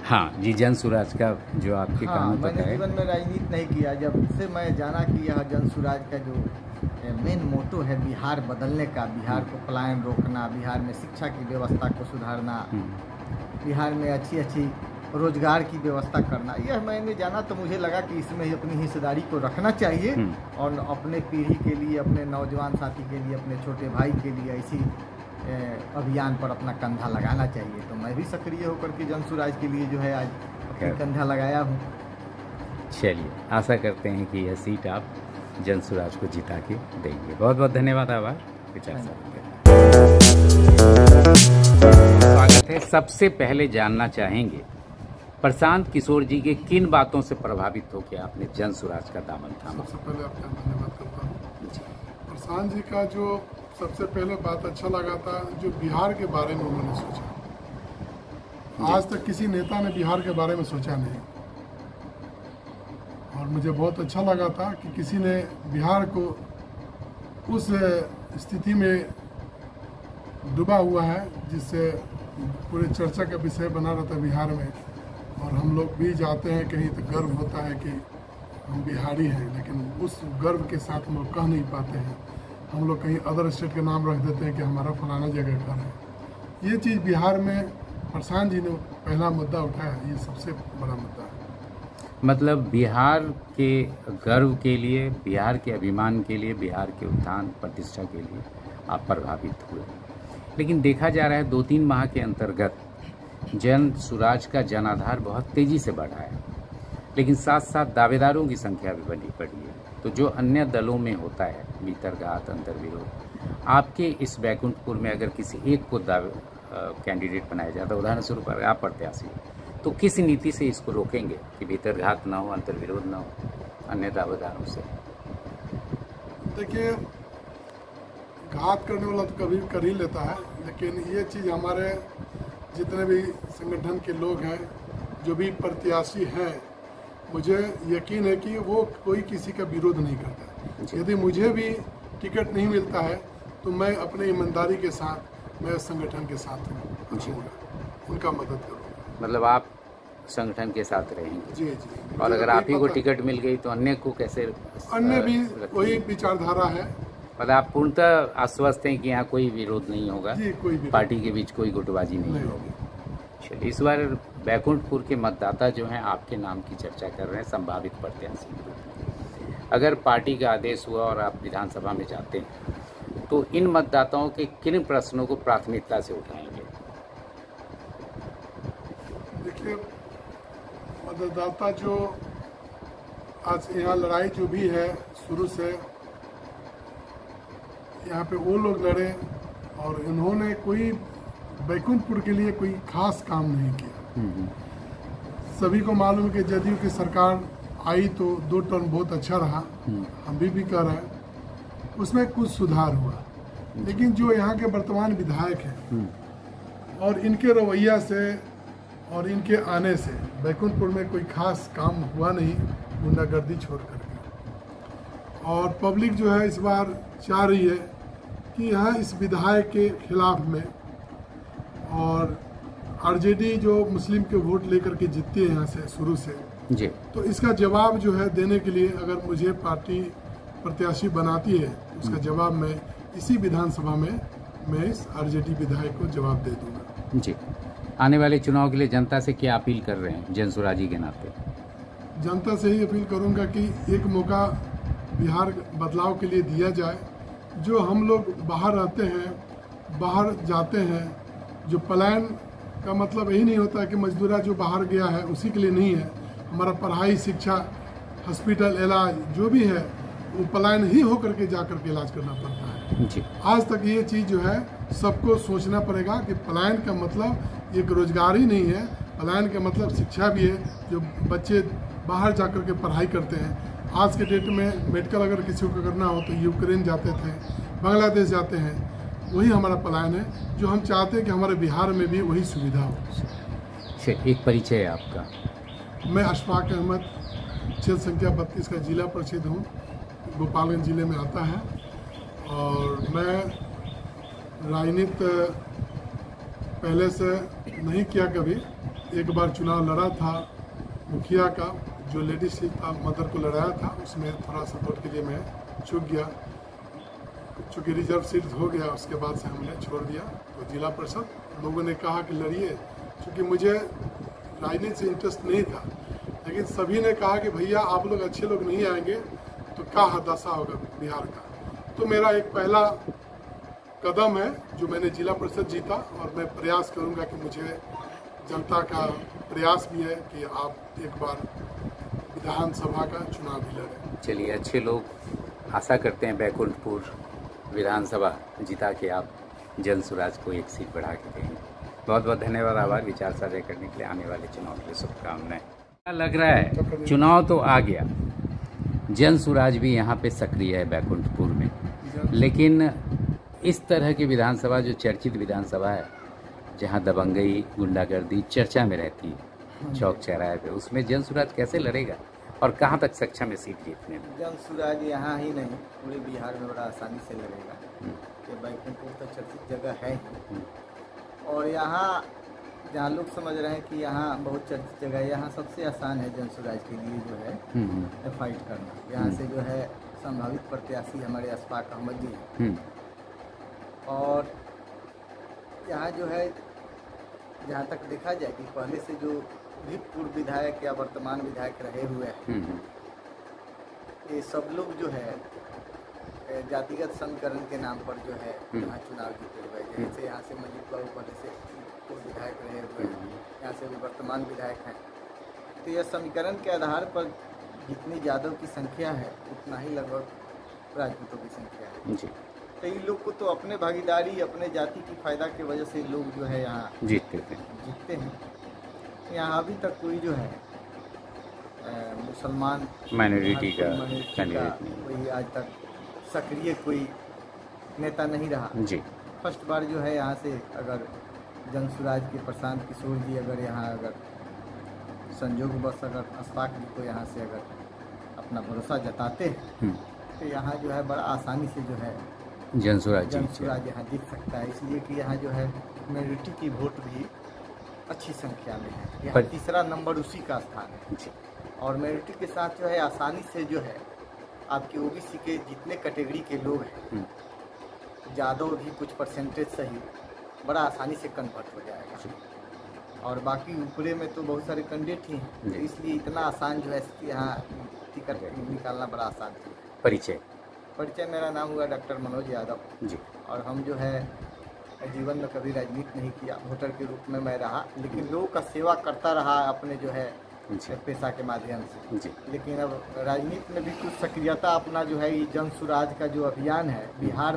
हाँ जी, जन स्वराज का जो आपके कानों तक मैंने है। जीवन में राजनीति नहीं किया। जब से मैं जाना कि यह जन स्वराज का जो मेन मोटो है बिहार बदलने का, बिहार को पलायन रोकना, बिहार में शिक्षा की व्यवस्था को सुधारना, बिहार में अच्छी अच्छी रोजगार की व्यवस्था करना, यह मैंने जाना तो मुझे लगा कि इसमें ही अपनी हिस्सेदारी को रखना चाहिए और अपने पीढ़ी के लिए, अपने नौजवान साथी के लिए, अपने छोटे भाई के लिए ऐसी अभियान पर अपना कंधा लगाना चाहिए। तो मैं भी सक्रिय होकर के जन स्वराज के लिए जो है आज अपना कंधा लगाया हूँ। चलिए, आशा करते हैं कि यह सीट आप जन स्वराज को जिता के देंगे। बहुत बहुत धन्यवाद। आभार। स्वागत है। सबसे पहले जानना चाहेंगे प्रशांत किशोर जी के किन बातों से प्रभावित होकर आपने जन स्वराज का दामन थामा? सबसे पहले आपका धन्यवाद करता हूँ। प्रशांत जी का जो सबसे पहले बात अच्छा लगा था, जो बिहार के बारे में उन्होंने सोचा। आज तक किसी नेता ने बिहार के बारे में सोचा नहीं, और मुझे बहुत अच्छा लगा था कि किसी ने बिहार को उस स्थिति में डूबा हुआ है जिससे पूरे चर्चा का विषय बना रहता है बिहार में। और हम लोग भी जाते हैं कहीं तो गर्व होता है कि हम बिहारी हैं, लेकिन उस गर्व के साथ हम लोग कह नहीं पाते हैं। हम लोग कहीं अदर स्टेट के नाम रख देते हैं कि हमारा फलाना जगह का है। ये चीज़ बिहार में प्रशांत जी ने पहला मुद्दा उठाया, ये सबसे बड़ा मुद्दा है। मतलब बिहार के गर्व के लिए, बिहार के अभिमान के लिए, बिहार के उत्थान प्रतिष्ठा के लिए आप प्रभावित हुए। लेकिन देखा जा रहा है 2-3 माह के अंतर्गत जन स्वराज का जनाधार बहुत तेज़ी से बढ़ा है, लेकिन साथ साथ दावेदारों की संख्या भी बढ़ी पड़ी है। तो जो अन्य दलों में होता है भीतरघात, अंतर्विरोध, आपके इस बैकुंठपुर में अगर किसी एक को कैंडिडेट बनाया जाता, उदाहरण स्वरूप अगर आप प्रत्याशी, तो किस नीति से इसको रोकेंगे कि भीतरघात ना हो, अंतर्विरोध ना हो अन्य दावेदारों से? देखिए, घात करने वाला तो कभी कर ही लेता है, लेकिन ये चीज़ हमारे जितने भी संगठन के लोग हैं, जो भी प्रत्याशी हैं, मुझे यकीन है कि वो कोई किसी का विरोध नहीं करता। यदि मुझे भी टिकट नहीं मिलता है तो मैं अपने ईमानदारी के साथ मैं संगठन के साथ रहूँगा, उनका मदद करूँगा। मतलब आप संगठन के साथ रहेंगे? जी जी। और अगर आप ही को टिकट मिल गई तो अन्य को कैसे? अन्य भी वही विचारधारा है। मतलब आप पूर्णतः आश्वस्त हैं कि यहाँ कोई विरोध नहीं होगा? जी, कोई भी पार्टी के बीच कोई गुटबाजी नहीं होगी। चलिए, इस बार बैकुंठपुर के मतदाता जो हैं आपके नाम की चर्चा कर रहे हैं संभावित प्रत्याशी के रूप में। अगर पार्टी का आदेश हुआ और आप विधानसभा में जाते हैं तो इन मतदाताओं के किन प्रश्नों को प्राथमिकता से उठाएंगे? देखिए, मतदाता जो आज यहाँ लड़ाई जो भी है शुरू से, यहाँ पे वो लोग लड़े और इन्होंने कोई बैकुंठपुर के लिए कोई खास काम नहीं किया। सभी को मालूम है कि जदयू की सरकार आई तो 2 टर्म बहुत अच्छा रहा, हम भी कह रहे हैं उसमें कुछ सुधार हुआ। लेकिन जो यहाँ के वर्तमान विधायक हैं और इनके रवैया से और इनके आने से बैकुंठपुर में कोई खास काम हुआ नहीं, गुंडागर्दी छोड़ करके। और पब्लिक जो है इस बार चाह रही है कि यहाँ इस विधायक के खिलाफ में, और आरजेडी जो मुस्लिम के वोट लेकर के जीतती है यहाँ से शुरू से जी, तो इसका जवाब जो है देने के लिए अगर मुझे पार्टी प्रत्याशी बनाती है तो उसका जवाब मैं इसी विधानसभा में मैं इस आरजेडी विधायक को जवाब दे दूंगा। जी, आने वाले चुनाव के लिए जनता से क्या अपील कर रहे हैं जन स्वराजी के नाते? जनता से ही अपील करूंगा कि एक मौका बिहार बदलाव के लिए दिया जाए। जो हम लोग बाहर रहते हैं, बाहर जाते हैं, जो पलायन का मतलब यही नहीं होता कि मजदूरा जो बाहर गया है उसी के लिए नहीं है। हमारा पढ़ाई, शिक्षा, हॉस्पिटल, इलाज जो भी है वो पलायन ही होकर के जा कर के इलाज करना पड़ता है। जी, आज तक ये चीज़ जो है सबको सोचना पड़ेगा कि पलायन का मतलब एक रोजगार ही नहीं है, पलायन का मतलब शिक्षा भी है। जो बच्चे बाहर जा कर के पढ़ाई करते हैं, आज के डेट में मेडिकल अगर किसी को करना हो तो यूक्रेन जाते थे, बांग्लादेश जाते हैं, वही हमारा पलायन है। जो हम चाहते हैं कि हमारे बिहार में भी वही सुविधा हो। एक परिचय है आपका? मैं अशफाक अहमद, क्षेत्र संख्या 32 का जिला परिषद हूँ, गोपालगंज जिले में आता है। और मैं राजनीति पहले से नहीं किया कभी, एक बार चुनाव लड़ा था मुखिया का, जो लेडीज सीट था मदर को लड़ाया था, उसमें थोड़ा सा वोट के लिए मैं चूक गया। चूँकि रिजर्व सीट हो गया, उसके बाद से हमने छोड़ दिया। तो जिला परिषद लोगों ने कहा कि लड़िए, क्योंकि मुझे राजनीति से इंटरेस्ट नहीं था, लेकिन सभी ने कहा कि भैया आप लोग अच्छे लोग नहीं आएंगे तो क्या दशा होगा बिहार का। तो मेरा एक पहला कदम है जो मैंने जिला परिषद जीता, और मैं प्रयास करूंगा कि मुझे जनता का प्रयास भी है कि आप एक बार विधानसभा का चुनाव भी लड़ें। चलिए, अच्छे लोग आशा करते हैं बैकुंठपुर विधानसभा जिता के आप जन स्वराज को एक सीट बढ़ा के देंगे। बहुत बहुत धन्यवाद, आभार विचार साझा करने के लिए। आने वाले चुनाव के लिए शुभकामनाएं। क्या लग रहा है, चुनाव तो आ गया, जन स्वराज भी यहाँ पे सक्रिय है बैकुंठपुर में, लेकिन इस तरह की विधानसभा जो चर्चित विधानसभा है, जहाँ दबंगई गुंडागर्दी चर्चा में रहती है चौक चौराहे पे, उसमें जन स्वराज कैसे लड़ेगा और कहाँ तक सक्षम है सीट जीतने में? जन स्वराज यहाँ ही नहीं, पूरे बिहार में बड़ा आसानी से लड़ेगा। कि बैकुंठपुर तो चर्चित जगह है ही, और यहाँ जहाँ लोग समझ रहे हैं कि यहाँ बहुत चर्चित जगह है, यहाँ सबसे आसान है जन स्वराज के लिए जो है फाइट करना। यहाँ से जो है संभावित प्रत्याशी हमारे अशफाक अहमद जी हैं, और यहाँ जो है जहाँ तक देखा जाए कि पहले से जो भी पूर्व विधायक या वर्तमान विधायक रहे हुए हैं, ये सब लोग जो है जातिगत समीकरण के नाम पर जो है यहाँ चुनाव जीते हुए हैं। जैसे यहाँ से मजीद बाबू पहले से पूर्व विधायक रहे हुए हैं, यहाँ से भी वर्तमान विधायक हैं। तो यह समीकरण के आधार पर जितनी यादव की संख्या है, उतना ही लगभग राजपूतों की संख्या है जी। तो इन लोग को तो अपने भागीदारी, अपने जाति की फायदा की वजह से लोग जो है यहाँ जीतते हैं। यहाँ अभी तक कोई जो है मुसलमान माइनॉरिटी का कोई आज तक सक्रिय कोई नेता नहीं रहा जी। फर्स्ट बार जो है यहाँ से अगर जन स्वराज के प्रशांत किशोर जी अगर यहाँ अगर संयोगवश अगर अशफाक जी को यहाँ से अगर अपना भरोसा जताते हैं तो यहाँ जो है बड़ा आसानी से जो है जन स्वराज यहाँ जीत सकता है। इसलिए कि यहाँ जो है मेरिटी की वोट भी अच्छी संख्या में है। यहाँ तीसरा नंबर उसी का स्थान है जी। और मेरिटी के साथ जो है आसानी से जो है आपके ओबीसी के जितने कैटेगरी के लोग हैं, यादव भी कुछ परसेंटेज सही बड़ा आसानी से कन्वर्ट हो जाएगा। और बाकी ऊपरे में तो बहुत सारे कैंडिडेट ही हैं, तो इसलिए इतना आसान जो है यहाँ टिकट निकालना बड़ा आसान है। परिचय मेरा नाम हुआ डॉक्टर मनोज यादव जी। और हम जो है जीवन में कभी राजनीति नहीं किया, वोटर के रूप में मैं रहा, लेकिन लोगों का सेवा करता रहा अपने जो है पेशा के माध्यम से जी। लेकिन अब राजनीति में भी कुछ सक्रियता अपना जो है जन स्वराज का जो अभियान है बिहार